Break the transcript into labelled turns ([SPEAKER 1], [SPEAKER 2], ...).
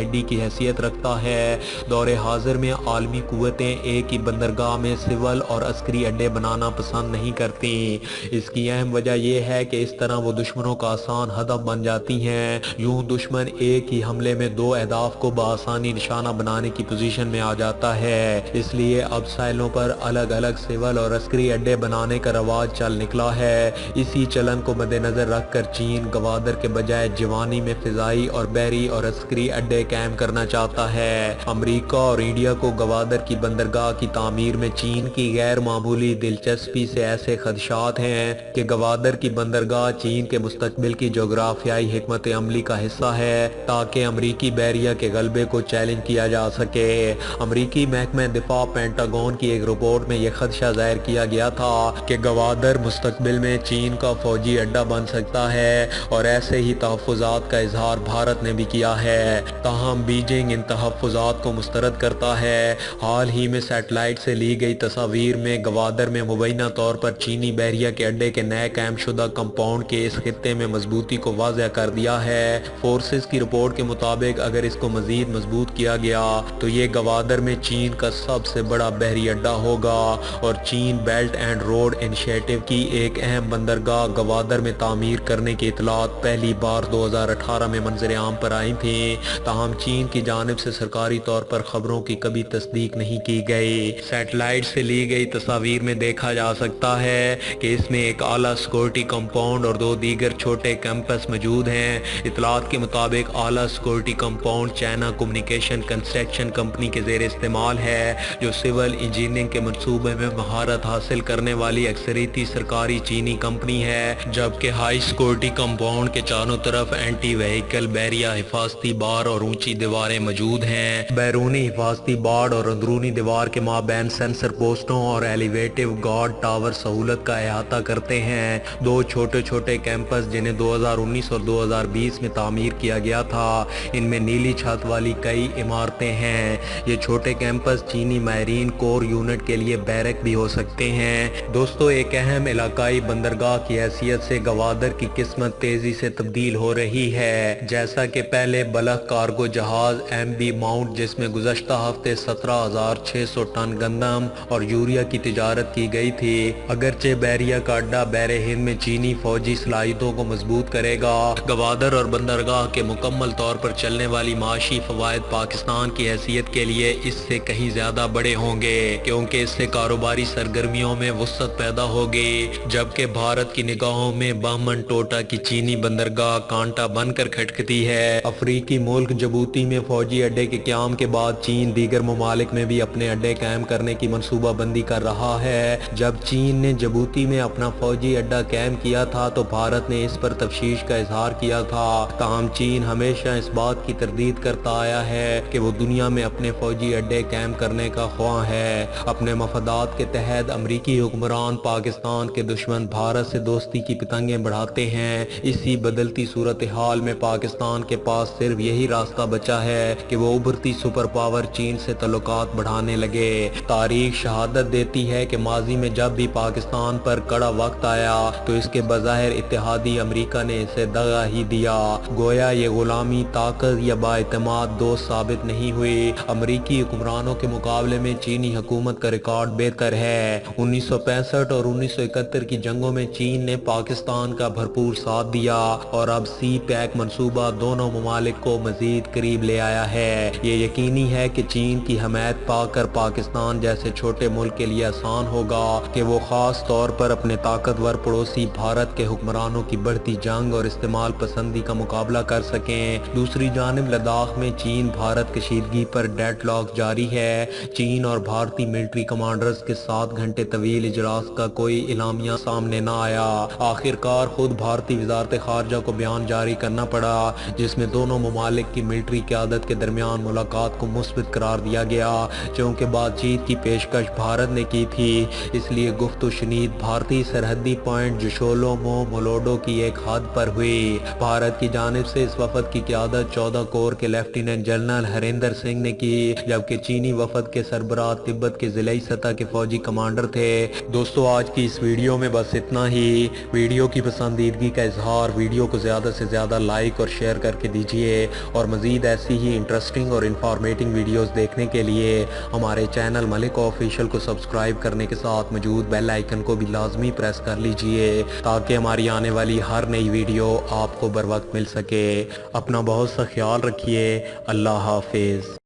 [SPEAKER 1] ہڈی کی حیثیت رکھتا ہے۔ دور حاضر میں عالمی قوتیں ایک ہی بندرگاہ میں سول اور عسکری اڈے بنانا پسند نہیں کرتی۔ اس کی اہم وجہ یہ ہے کہ اس طرح وہ دشمنوں کا آسان ہدف بن جاتی ہیں۔ یوں دشمن ایک ہی حملے میں دو اہداف کو بآسانی نشانہ بنانے کی پوزیشن میں آ جاتا ہے۔ اس لیے اب ساحلوں پر الگ الگ سول اور عسکری اڈے بنانے کا رواج چل نکلا ہے۔ اسی چلن کو مد نظر رکھ کر چین گوادر کے بجائے جوانی میں فضائی اور بحری اور عسکری اڈے قائم کرنا چاہتا ہے۔ امریکہ اور انڈیا کو گوادر کی بندرگاہ کی تعمیر میں چین کی غیر معمولی دلچسپی سے ایسے خدشات ہیں کہ گوادر کی بندرگاہ چین کے مستقبل کی جغرافیائی حکمت عملی کا حصہ ہے تاکہ امریکی بحریہ کے غلبے کو چیلنج کیا جا سکے۔ امریکی محکمہ دفاع پینٹاگون کی ایک رپورٹ میں یہ خدشہ ظاہر کیا گیا تھا کہ گوادر مستقبل میں چین کا فوجی اڈہ بن سکتا ہے اور ایسے ہی تحفظات کا اظہار بھارت نے بھی کیا ہے۔ تاہم بیجنگ ان تحفظات کو مسترد کرتا ہے۔ حال ہی میں سیٹلائٹ سے لی گئی تصاویر میں گوادر میں مبینہ طور پر چینی بحریہ کے اڈے کے نئے قائم شدہ کمپاؤنڈ کے اس خطے میں مضبوطی کو واضح کر دیا ہے۔ فورسز کی رپورٹ کے مطابق اگر اس کو مزید مضبوط کیا گیا تو یہ گوادر میں چین کا سب سے بڑا بحری اڈہ ہوگا اور چین بیلٹ اینڈ روڈ انیشیٹو کی ایک اہم بندرگاہ گوادر میں تعمیر کرنے کی اطلاعات پہلی بار 2018 میں منظر عام پر آئی تھیں۔ تاہم چین کی جانب سے سرکاری طور پر خبروں کی کبھی تصدیق نہیں کی گئی۔ سیٹلائٹ سے لی گئی تصاویر میں دیکھا جا سکتا ہے کہ اس میں ایک اعلیٰ سیکورٹی کمپاؤنڈ اور دو دیگر چھوٹے کیمپس موجود ہیں۔ اطلاعات کے مطابق اعلیٰ security compound China communication construction company کے زیر استعمال ہے جو سول انجینئرنگ کے منصوبے میں مہارت حاصل کرنے والی اکثریتی سرکاری چینی کمپنی ہے، جبکہ ہائی سیکورٹی کمپاؤنڈ کے چاروں طرف اینٹی وہیکل بیریہ حفاظتی بار اور اونچی دیواریں موجود ہیں۔ بیرونی حفاظتی بار اور اندرونی دیوار کے مابین سینسر پوسٹوں اور ایلیویٹو گارڈ ٹاور سہولت کا احاطہ کرتے ہیں۔ دو چھوٹے چھوٹے کیمپس جنہیں 2019 اور 2020 میں تعمیر کیا گیا تھا، ان میں نیلی چھت والی کئی عمارتیں ہیں۔ یہ چھوٹے کیمپس چینی ماہرین کور یونٹ کے لیے بیرک بھی ہو سکتے ہیں۔ دوستو، ایک اہم علاقائی بندرگاہ کی حیثیت سے گوادر کی قسمت تیزی سے تبدیل ہو رہی ہے۔ جیسا کہ پہلے بلک کارگو جہاز ایم بی ماؤنٹ جس میں گزشتہ ہفتے 17,600 ٹن گندم اور یوریا کی تجارت کی گئی تھی، اگرچہ بحریہ کا اڈہ بحر ہند میں چینی فوجی صلاحیتوں کو مضبوط کرے گا، گوادر اور بندرگاہ کے مکمل طور پر چلنے والی معاشی فوائد پاکستان کی حیثیت کے لیے اس سے کہیں زیادہ بڑے ہوں گے، کیونکہ اس سے کاروباری سرگرمیوں میں وسعت پیدا ہوگی، جبکہ بھارت کی نگاہوں میں بہمن ٹوٹا کی چینی بندرگاہ کانٹا بن کر کھٹکتی ہے۔ افریقی ملک جبوتی میں فوجی اڈے کے قیام کے بعد چین دیگر ممالک میں بھی اپنے اڈے قائم کرنے کی منصوبہ بندی کر رہا ہے۔ جب چین نے جبوتی میں اپنا فوجی اڈہ قائم کیا تھا تو بھارت نے اس پر تشویش کا اظہار کیا تھا، تاہم چین ہمیشہ اس بات کی تردید کرتا آیا ہے کہ وہ دنیا میں اپنے فوجی اڈے قائم کرنے کا خواہاں ہے۔ اپنے مفادات کے تحت امریکی حکمران پاکستان کے دشمن بھارت سے دوستی کی پتنگیں بڑھاتے ہیں۔ اسی بدلتی صورتحال میں پاکستان کے پاس صرف یہی راستہ بچا ہے کہ وہ ابھرتی سپر پاور چین سے تعلقات بڑھانے لگے۔ تاریخ شہادت دیتی ہے کہ ماضی میں جب بھی پاکستان پر کڑا وقت آیا تو اس کے بظاہر اتحادی امریکہ نے اسے دغا ہی دیا، گویا یہ غلامی طاقت یا بااعتماد دوست ثابت نہیں ہوئی۔ امریکی حکمرانوں کے مقابلے میں چینی حکومت کا ریکارڈ بہتر ہے۔ 1965 اور 1971 کی جنگوں میں چین نے پاکستان کا بھرپور ساتھ دیا اور اب سی پیک منصوبہ دونوں ممالک کو مزید قریب لے آیا ہے۔ یہ یقینی ہے کہ چین کی حمایت پا کر پاکستان جیسے چھوٹے ملک کے لیے آسان ہوگا کہ وہ خاص طور پر اپنے طاقتور پڑوسی بھارت کے حکمرانوں کی بڑھتی جنگ اور استعمال پسندی کا مقابلہ کر سکیں۔ دوسری جانب لداخ میں چین بھارت کشیدگی پر ڈیڈ لاک جاری ہے۔ چین اور بھارتی ملٹری کمانڈرز کے 7 گھنٹے طویل اجلاس کا کوئی اعلامیہ سامنے نہ آیا۔ آخر کار خود بھارتی وزارت خارجہ کو بیان جاری کرنا پڑا جس میں دونوں ممالک کی ملٹری قیادت کے درمیان ملاقات کو مثبت قرار دیا گیا، چونکہ بات چیت کی پیشکش بھارت نے کی تھی، اس لیے گفت و شنید بھارتی سرحدی پوائنٹ جوشولو مو مولوڈو کی ایک حد پر ہوئی۔ بھارت کی جانب سے اس وفد کی قیادت 14 کور کے لیفٹیننٹ جنرل ہریندر سنگھ نے کی، جبکہ چینی وفد کے سربراہ تبت کے ضلعی سطح کے فوجی کمانڈر تھے۔ دوستو، آج کی اس ویڈیو میں بس اتنا ہی۔ ویڈیو کی پسندیدگی کا اظہار، ویڈیو کو زیادہ سے زیادہ لائک اور شیئر کر کے دیجئے، اور مزید ایسی ہی انٹرسٹنگ اور انفارمیٹنگ ویڈیوز دیکھنے کے لیے ہمارے چینل ملک آفیشیل کو سبسکرائب کرنے کے ساتھ موجود بیل آئیکن کو بھی لازمی پریس کر لیجئے تاکہ ہماری آنے والی ہر نئی ویڈیو آپ کو بر وقت مل سکے۔ اپنا بہت سا خیال رکھیے۔ اللہ حافظ۔